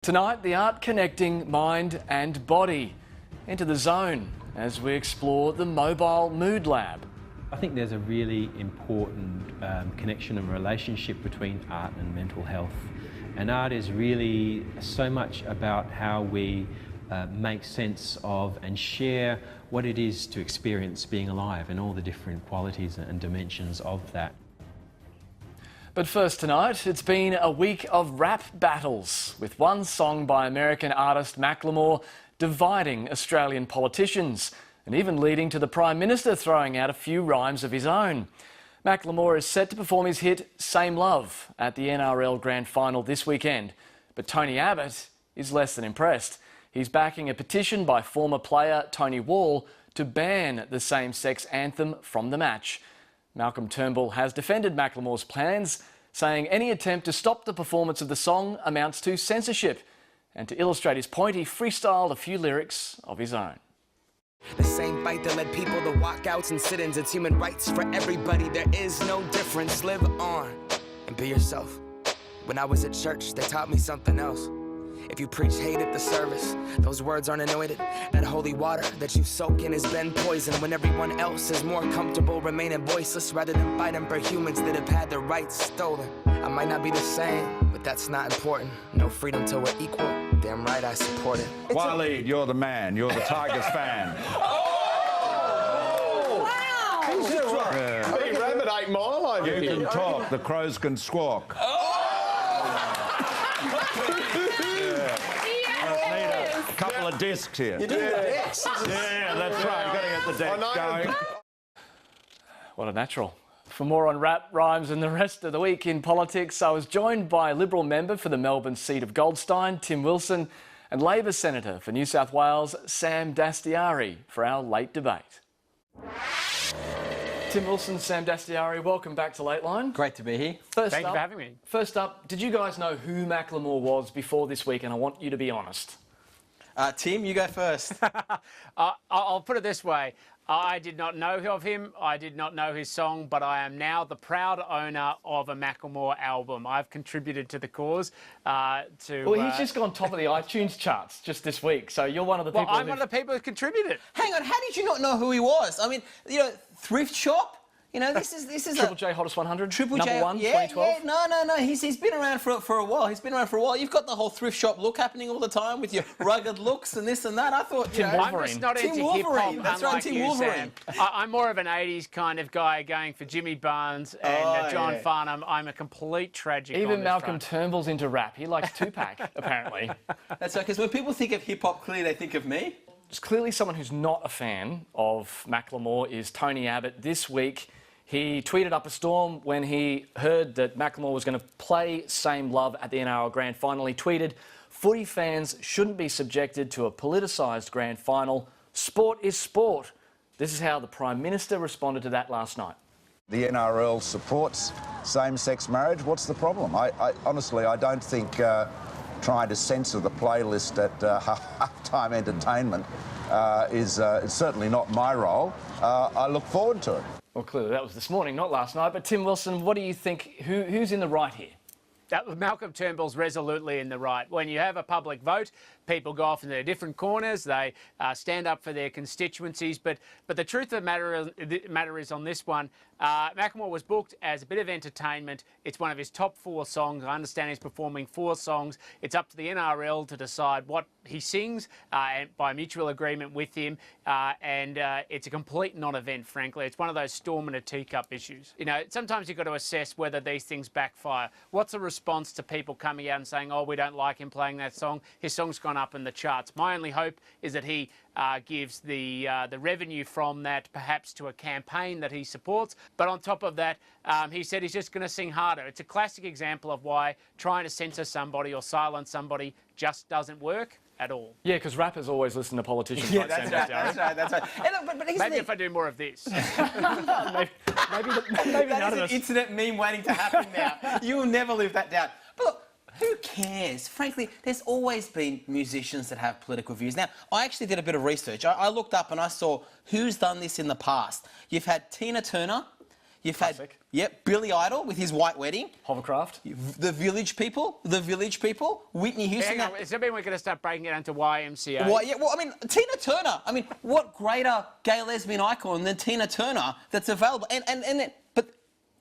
Tonight, the art connecting mind and body. Enter the zone as we explore the Mobile Mood Lab. I think there's a really important connection and relationship between art and mental health. And art is really so much about how we make sense of and share what it is to experience being alive and all the different qualities and dimensions of that. But first tonight, it's been a week of rap battles, with one song by American artist Macklemore dividing Australian politicians and even leading to the Prime Minister throwing out a few rhymes of his own. Macklemore is set to perform his hit Same Love at the NRL Grand Final this weekend, but Tony Abbott is less than impressed. He's backing a petition by former player Tony Wall to ban the same-sex anthem from the match. Malcolm Turnbull has defended Macklemore's plans, saying any attempt to stop the performance of the song amounts to censorship. And to illustrate his point, he freestyled a few lyrics of his own. The same fight that led people to walkouts and sit-ins, it's human rights for everybody. There is no difference. Live on and be yourself. When I was at church, they taught me something else. If you preach hate at the service, those words aren't anointed. That holy water that you soak in has been poisoned. When everyone else is more comfortable remaining voiceless rather than fighting for humans that have had their rights stolen. I might not be the same, but that's not important. No freedom till we're equal. Damn right I support it. Waleed, you're the man. You're the Tigers fan. Oh! Wow! Who's it right? Yeah. Big rabbit 8 Mile over here. You can talk, the crows can squawk. Couple of discs here. You do the discs? Yeah, that's right. You've got to get the deck going. What a natural. For more on rap, rhymes and the rest of the week in politics, I was joined by Liberal member for the Melbourne seat of Goldstein, Tim Wilson, and Labor Senator for New South Wales, Sam Dastyari, for our late debate. Tim Wilson, Sam Dastyari, welcome back to Lateline. Great to be here. Thank you for having me. First up, did you guys know who Macklemore was before this week? And I want you to be honest. Tim, you go first. I'll put it this way. I did not know of him. I did not know his song, but I am now the proud owner of a Macklemore album. I've contributed to the cause. Well, he's just gone top of the iTunes charts just this week, so you're one of the people. Well, I'm one of the people who contributed. Hang on, how did you not know who he was? I mean, thrift shop. this is Triple J Hottest 100. Triple number J, one, yeah, 2012. Yeah, no. He's been around for a while. You've got the whole thrift shop look happening all the time with your rugged looks and this and that. I thought, I'm just not into hip hop. That's right, Tim Wolverine. I'm more of an '80s kind of guy, going for Jimmy Barnes and John Farnham. I'm a complete tragic. Even Malcolm Turnbull's into rap. He likes Tupac, apparently. That's right, because when people think of hip hop, clearly they think of me. Clearly, someone who's not a fan of Macklemore is Tony Abbott. This week, he tweeted up a storm when he heard that Macklemore was going to play Same Love at the NRL Grand Final. He tweeted, "Footy fans shouldn't be subjected to a politicised Grand Final. Sport is sport." This is how the Prime Minister responded to that last night. The NRL supports same-sex marriage. What's the problem? Honestly, I don't think trying to censor the playlist at halftime entertainment is certainly not my role. I look forward to it. Well, clearly that was this morning, not last night. But Tim Wilson, what do you think? Who's in the right here? Malcolm Turnbull's resolutely in the right. When you have a public vote, people go off in their different corners. They stand up for their constituencies. But the truth of the matter is on this one, Macklemore was booked as a bit of entertainment. It's one of his top 4 songs. I understand he's performing 4 songs. It's up to the NRL to decide what he sings by mutual agreement with him. It's a complete non-event, frankly. It's one of those storm in a teacup issues. Sometimes you've got to assess whether these things backfire. What's the response to people coming out and saying, "Oh, we don't like him playing that song. His song's gone up in the charts." My only hope is that he gives the revenue from that perhaps to a campaign that he supports. But on top of that, he said he's just going to sing harder. It's a classic example of why trying to censor somebody or silence somebody just doesn't work at all. Yeah, because rappers always listen to politicians. Yeah, like that's Sam right, Dastyari. that's right. But Maybe if I do more of this. maybe that is an internet meme waiting to happen now. You will never live that down. But look, who cares? Frankly, there's always been musicians that have political views. Now, I actually did a bit of research. I looked up and I saw who's done this in the past. You've had Tina Turner, You've Classic. had, Billy Idol with his White Wedding. Hovercraft. The Village People. Whitney Houston. Hang on, does that mean we're going to start breaking it into YMCA? Well, I mean, Tina Turner. I mean, what greater gay lesbian icon than Tina Turner that's available? But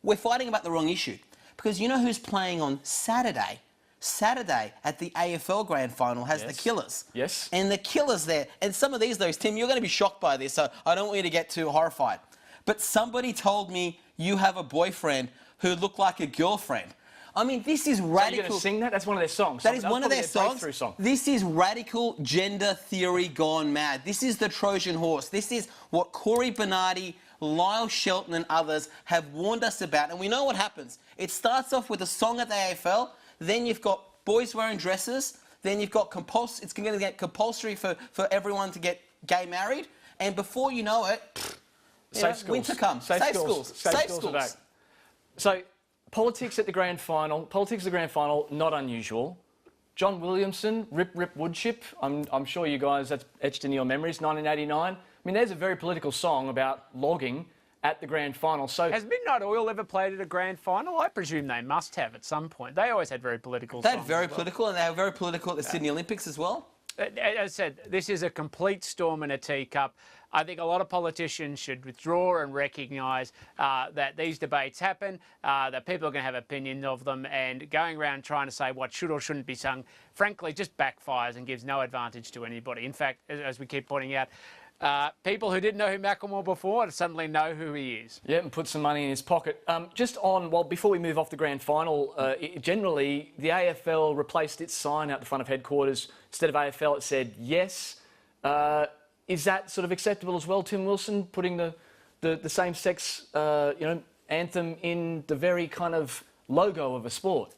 we're fighting about the wrong issue. Because you know who's playing on Saturday? Saturday at the AFL Grand Final has the Killers. Yes. And the Killers there. And some of these, Tim, you're going to be shocked by this, so I don't want you to get too horrified. But somebody told me you have a boyfriend who looked like a girlfriend. I mean, this is radical. So you're going to sing that? That's one of their songs. That is one of their songs. Song. This is radical gender theory gone mad. This is the Trojan horse. This is what Corey Bernardi, Lyle Shelton and others have warned us about. And we know what happens. It starts off with a song at the AFL. Then you've got boys wearing dresses. Then you've got it's going to get compulsory for everyone to get gay married. And before you know it, winter comes. Safe schools. Safe schools. So, politics at the grand final. Not unusual. John Williamson, Rip Woodchip. I'm sure you guys, that's etched into your memories. 1989. I mean, there's a very political song about logging at the grand final. So, has Midnight Oil ever played at a grand final? I presume they must have at some point. They always had very political songs. They had very political, and they were very political at the Sydney Olympics as well. As I said, this is a complete storm in a teacup. I think a lot of politicians should withdraw and recognise that these debates happen, that people are going to have opinions of them, and going around trying to say what should or shouldn't be sung, frankly, just backfires and gives no advantage to anybody. In fact, as we keep pointing out, people who didn't know who Macklemore before suddenly know who he is. Yeah, and put some money in his pocket. Before we move off the grand final, generally the AFL replaced its sign out the front of headquarters. Instead of AFL, it said yes. Is that sort of acceptable as well, Tim Wilson, putting the same-sex anthem in the very kind of logo of a sport?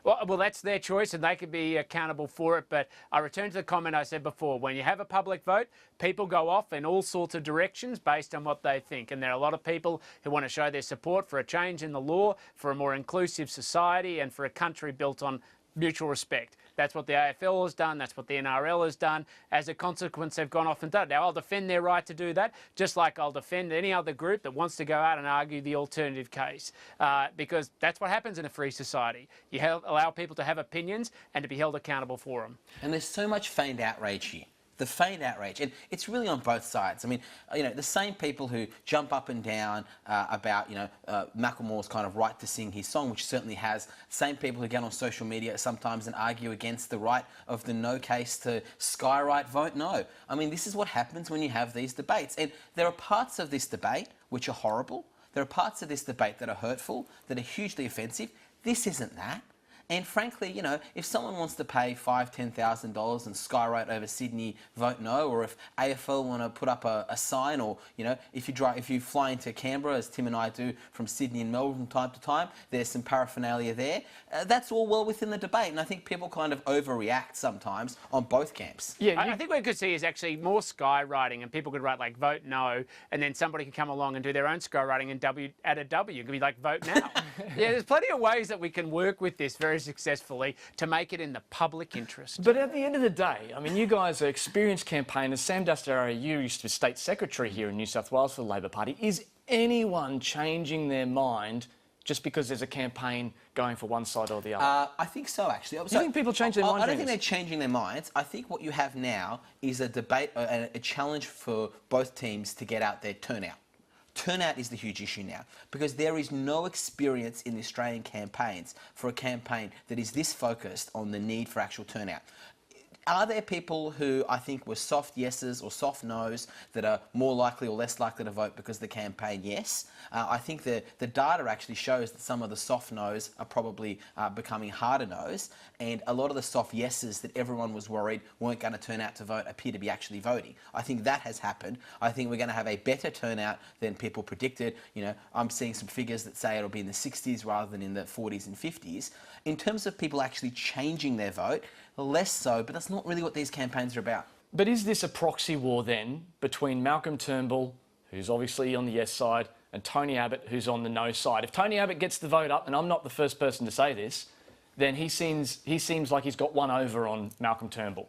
Well, that's their choice and they could be accountable for it. But I return to the comment I said before. When you have a public vote, people go off in all sorts of directions based on what they think. And there are a lot of people who want to show their support for a change in the law, for a more inclusive society and for a country built on mutual respect. That's what the AFL has done. That's what the NRL has done. As a consequence, they've gone off and done it. Now, I'll defend their right to do that, just like I'll defend any other group that wants to go out and argue the alternative case, because that's what happens in a free society. You allow people to have opinions and to be held accountable for them. And there's so much feigned outrage here. The feigned outrage, and it's really on both sides. I mean, the same people who jump up and down about, Macklemore's kind of right to sing his song, which certainly has, same people who get on social media sometimes and argue against the right of the no case to skywrite vote no. I mean, this is what happens when you have these debates. And there are parts of this debate which are horrible. There are parts of this debate that are hurtful, that are hugely offensive. This isn't that. And frankly, if someone wants to pay $5,000, $10,000 and skywrite over Sydney, vote no, or if AFL want to put up a sign, or if you fly into Canberra, as Tim and I do from Sydney and Melbourne from time to time, there's some paraphernalia there. That's all well within the debate, and I think people kind of overreact sometimes on both camps. Yeah, I think what we could see is actually more skywriting, and people could write like vote no, and then somebody could come along and do their own skywriting and add a W. It could be like vote now. Yeah, there's plenty of ways that we can work with this very successfully to make it in the public interest. But at the end of the day, I mean, you guys are experienced campaigners. Sam Dastyari, you used to be State Secretary here in New South Wales for the Labor Party. Is anyone changing their mind just because there's a campaign going for one side or the other? I think so, actually. Do you think people change their minds? I don't think they're changing their minds. I think what you have now is a debate, a challenge for both teams to get out their turnout. Turnout is the huge issue now, because there is no experience in the Australian campaigns for a campaign that is this focused on the need for actual turnout. Are there people who I think were soft yeses or soft nos that are more likely or less likely to vote because of the campaign? Yes. I think the data actually shows that some of the soft nos are probably becoming harder nos, and a lot of the soft yeses that everyone was worried weren't going to turn out to vote appear to be actually voting. I think that has happened. I think we're going to have a better turnout than people predicted. I'm seeing some figures that say it'll be in the 60s rather than in the 40s and 50s. In terms of people actually changing their vote, less so, but that's not really what these campaigns are about. But is this a proxy war then between Malcolm Turnbull, who's obviously on the yes side, and Tony Abbott, who's on the no side? If Tony Abbott gets the vote up, and I'm not the first person to say this, then he seems like he's got one over on Malcolm Turnbull.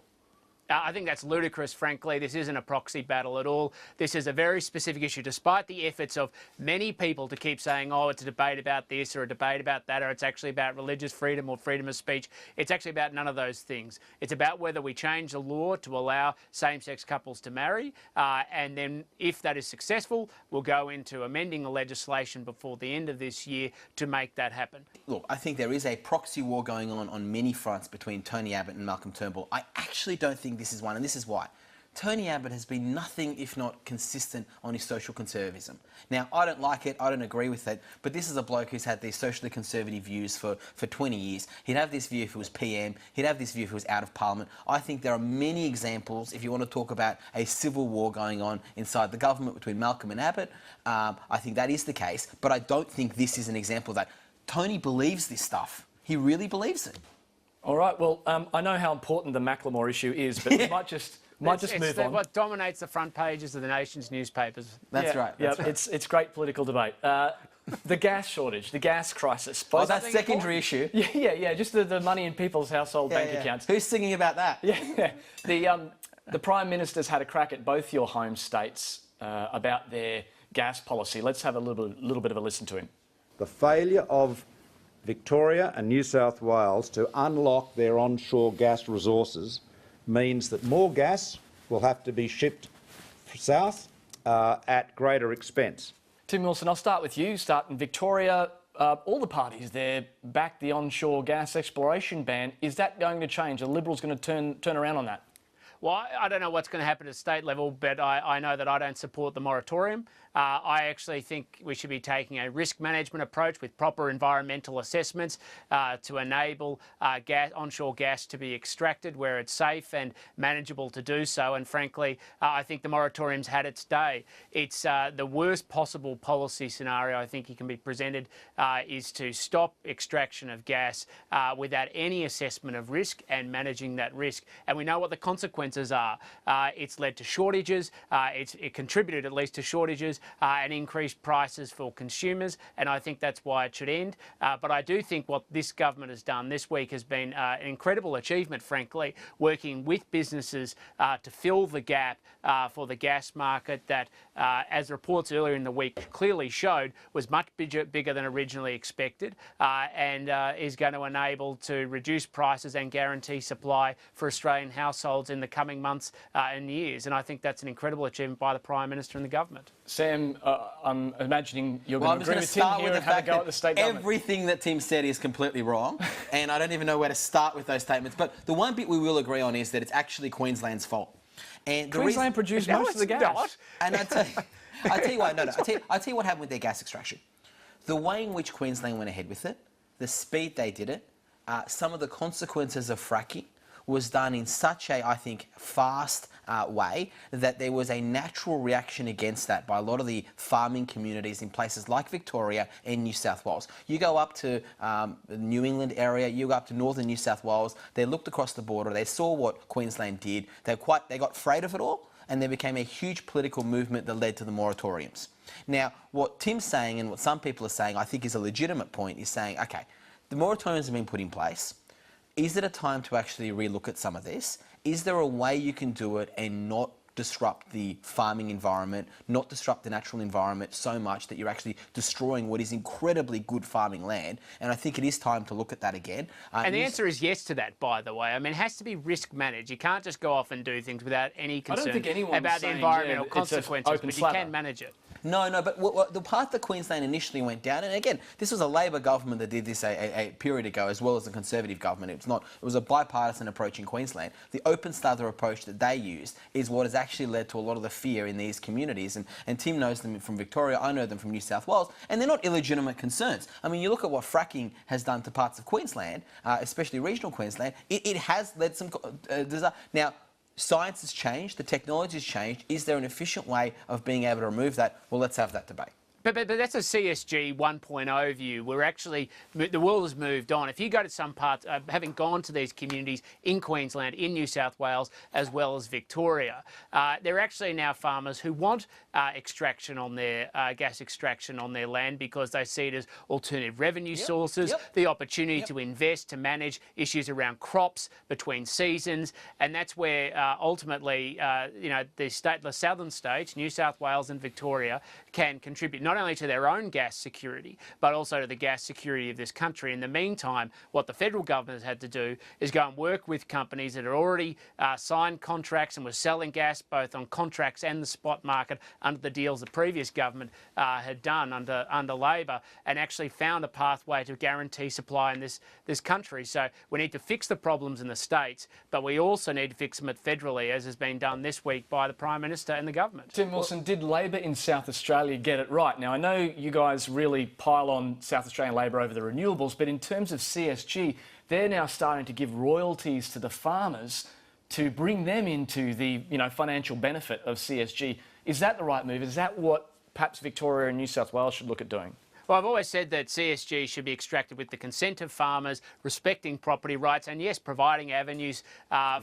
I think that's ludicrous, frankly. This isn't a proxy battle at all. This is a very specific issue, despite the efforts of many people to keep saying, oh, it's a debate about this or a debate about that, or it's actually about religious freedom or freedom of speech. It's actually about none of those things. It's about whether we change the law to allow same-sex couples to marry, and then if that is successful, we'll go into amending the legislation before the end of this year to make that happen. Look, I think there is a proxy war going on many fronts between Tony Abbott and Malcolm Turnbull. I actually don't think this is one, and this is why. Tony Abbott has been nothing if not consistent on his social conservatism. Now, I don't like it, I don't agree with it, but this is a bloke who's had these socially conservative views for 20 years. He'd have this view if he was PM, he'd have this view if he was out of Parliament. I think there are many examples, if you want to talk about a civil war going on inside the government between Malcolm and Abbott, I think that is the case, but I don't think this is an example of that. Tony believes this stuff. He really believes it. All right, well, I know how important the Macklemore issue is, but we might just move on. What dominates the front pages of the nation's newspapers. That's right. That's right. It's great political debate. The gas shortage, the gas crisis. Oh, that's a secondary issue. Yeah, just the money in people's household bank accounts. Who's singing about that? Yeah. The Prime Minister's had a crack at both your home states about their gas policy. Let's have a little bit of a listen to him. The failure of Victoria and New South Wales to unlock their onshore gas resources means that more gas will have to be shipped south at greater expense. Tim Wilson, I'll start with you. Start in Victoria. All the parties there back the onshore gas exploration ban. Is that going to change? Are Liberals going to turn around on that? Well, I don't know what's going to happen at state level, but I know that I don't support the moratorium. I actually think we should be taking a risk management approach with proper environmental assessments to enable onshore gas to be extracted where it's safe and manageable to do so. And frankly, I think the moratorium's had its day. It's the worst possible policy scenario I think you can be presented is to stop extraction of gas without any assessment of risk and managing that risk. And we know what the consequences are. It's led to shortages. It contributed at least to shortages and increased prices for consumers, and I think that's why it should end. But I do think what this government has done this week has been an incredible achievement, frankly, working with businesses to fill the gap for the gas market that, as reports earlier in the week clearly showed, was much bigger than originally expected and is going to enable to reduce prices and guarantee supply for Australian households in the coming months and years. And I think that's an incredible achievement by the Prime Minister and the government. Sam, I'm imagining you're going to agree with Tim here and have a go at the state government. Everything that Tim said is completely wrong, and I don't even know where to start with those statements. But the one bit we will agree on is that it's actually Queensland's fault. And Queensland produced most of the gas. Not. And I tell you what, I tell you what happened with their gas extraction. The way in which Queensland went ahead with it, the speed they did it, some of the consequences of fracking was done in such a, I think, fast way that there was a natural reaction against that by a lot of the farming communities in places like Victoria and New South Wales. You go up to the New England area, you go up to northern New South Wales, they looked across the border, they saw what Queensland did, they got afraid of it all, and there became a huge political movement that led to the moratoriums. Now, what Tim's saying and what some people are saying, I think is a legitimate point, is saying, okay, the moratoriums have been put in place. Is it a time to actually relook at some of this? Is there a way you can do it and not disrupt the farming environment, not disrupt the natural environment so much that you're actually destroying what is incredibly good farming land? And I think it is time to look at that again. And the answer is yes to that, by the way. I mean, it has to be risk managed. You can't just go off and do things without any concern about the environmental consequences, but you can manage it. No, but the path that Queensland initially went down, and again, this was a Labor government that did this a period ago, as well as a Conservative government. It was a bipartisan approach in Queensland. The open slather approach that they used is what has actually led to a lot of the fear in these communities. And Tim knows them from Victoria, I know them from New South Wales, and they're not illegitimate concerns. I mean, you look at what fracking has done to parts of Queensland, especially regional Queensland, it has led some disaster. Now, science has changed, the technology has changed. Is there an efficient way of being able to remove that? Well, let's have that debate. But that's a CSG 1.0 view. We're actually, the world has moved on. If you go to some parts, having gone to these communities in Queensland, in New South Wales, as well as Victoria, there are actually now farmers who want extraction on their gas extraction on their land because they see it as alternative revenue sources, the opportunity to invest, to manage issues around crops between seasons, and that's where ultimately, the southern states, New South Wales and Victoria, can contribute not only to their own gas security, but also to the gas security of this country. In the meantime, what the federal government has had to do is go and work with companies that had already signed contracts and were selling gas both on contracts and the spot market under the deals the previous government had done under Labor, and actually found a pathway to guarantee supply in this country. So we need to fix the problems in the states, but we also need to fix them federally, as has been done this week by the Prime Minister and the government. Tim Wilson, did Labor in South Australia get it right? Now, I know you guys really pile on South Australian Labor over the renewables, but in terms of CSG, they're now starting to give royalties to the farmers to bring them into the financial benefit of CSG. Is that the right move? Is that what perhaps Victoria and New South Wales should look at doing? Well, I've always said that CSG should be extracted with the consent of farmers, respecting property rights, and yes, providing avenues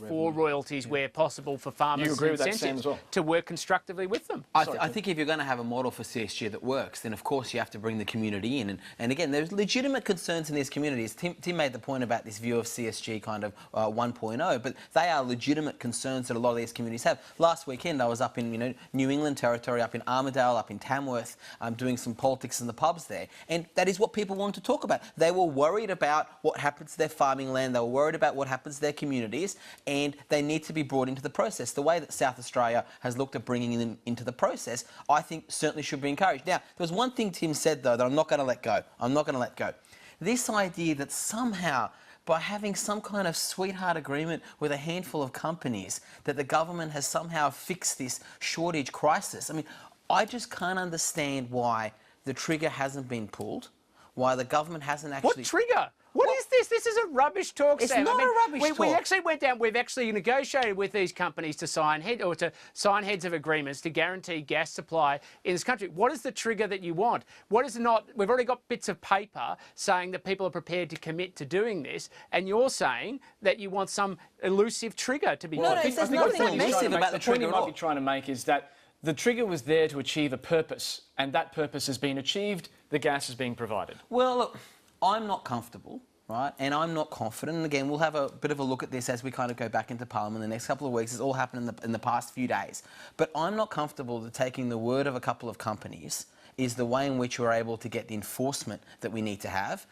for royalties where possible for farmers. You agree with that, Sam, as well? To work constructively with them. I think if you're going to have a model for CSG that works, then of course you have to bring the community in. And again, there's legitimate concerns in these communities. Tim made the point about this view of CSG kind of 1.0, but they are legitimate concerns that a lot of these communities have. Last weekend I was up in New England territory, up in Armidale, up in Tamworth, doing some politics in the pubs there. And that is what people wanted to talk about. They were worried about what happens to their farming land, they were worried about what happens to their communities, and they need to be brought into the process. The way that South Australia has looked at bringing them into the process, I think certainly should be encouraged. Now, there was one thing Tim said, though, that I'm not going to let go. I'm not going to let go. This idea that somehow, by having some kind of sweetheart agreement with a handful of companies, that the government has somehow fixed this shortage crisis. I mean, I just can't understand why the trigger hasn't been pulled, why the government hasn't actually... What trigger? What is this? This is a rubbish talk, It's Sam. not a rubbish talk. We actually went down, we've actually negotiated with these companies to sign heads of agreements to guarantee gas supply in this country. What is the trigger that you want? What is not... We've already got bits of paper saying that people are prepared to commit to doing this, and you're saying that you want some elusive trigger to be... No, there's nothing elusive about the trigger The point you might be trying to make is that the trigger was there to achieve a purpose, and that purpose has been achieved. The gas is being provided. Well, look, I'm not comfortable, right, and I'm not confident. And again, we'll have a bit of a look at this as we kind of go back into Parliament in the next couple of weeks. It's all happened in the past few days. But I'm not comfortable that taking the word of a couple of companies is the way in which we're able to get the enforcement that we need to have.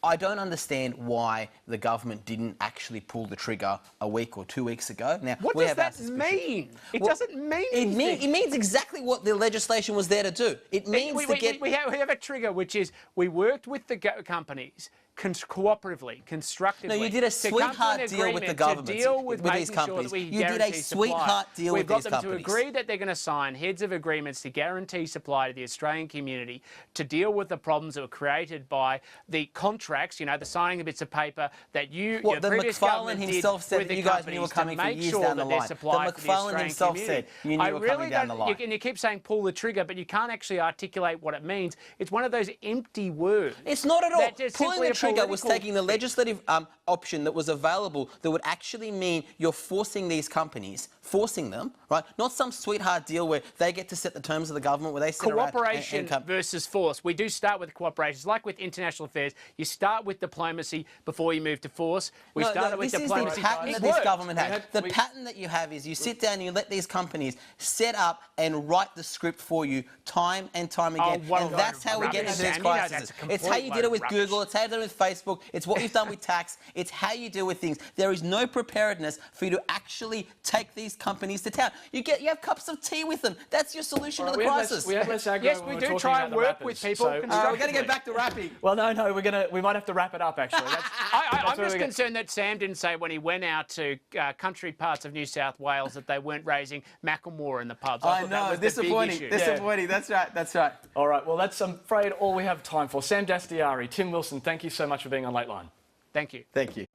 I don't understand why the government didn't actually pull the trigger a week or 2 weeks ago. Now, what does that mean? It doesn't mean anything. It means exactly what the legislation was there to do. It means we have a trigger, which is we worked with the companies cooperatively, constructively. No, you did a sweetheart deal with the government, to deal with these companies. You did a sweetheart deal with these companies. We've got them to agree that they're going to sign heads of agreements to guarantee supply to the Australian community, to deal with the problems that were created by the contracts, the signing of bits of paper that your previous government himself said did that with you the guys companies knew were coming to for make years sure down the that their line. supply The for the McFarlane Australian himself community. said you knew were coming down the line. And you keep saying pull the trigger, but you can't actually articulate what it means. It's one of those empty words. It's not at all. Pulling the trigger was taking the legislative option that was available that would actually mean you're forcing these companies, forcing them, right? Not some sweetheart deal where they get to set the terms of the government, where they sit cooperation around versus force. We do start with cooperation. It's like with international affairs. You start with diplomacy before you move to force. We started with diplomacy. This is the pattern that this government has. The pattern that you have is you sit down and you let these companies set up and write the script for you time and time again. And that's how we get into these crises. It's how you did it with Google. It's how you did it with Facebook. It's what you've done with tax. It's how you deal with things. There is no preparedness for you to actually take these companies to town. You have cups of tea with them. That's your solution to the crisis. Yes, we do try and work with people. We're going to get back to rapping. Well, no, we might have to wrap it up, actually. I'm just concerned that Sam didn't say when he went out to country parts of New South Wales that they weren't raising Macklemore in the pubs. I know, disappointing. Disappointing. That's right. All right, well, that's, I'm afraid, all we have time for. Sam Dastyari, Tim Wilson, thank you so much for being on Lateline. Thank you. Thank you.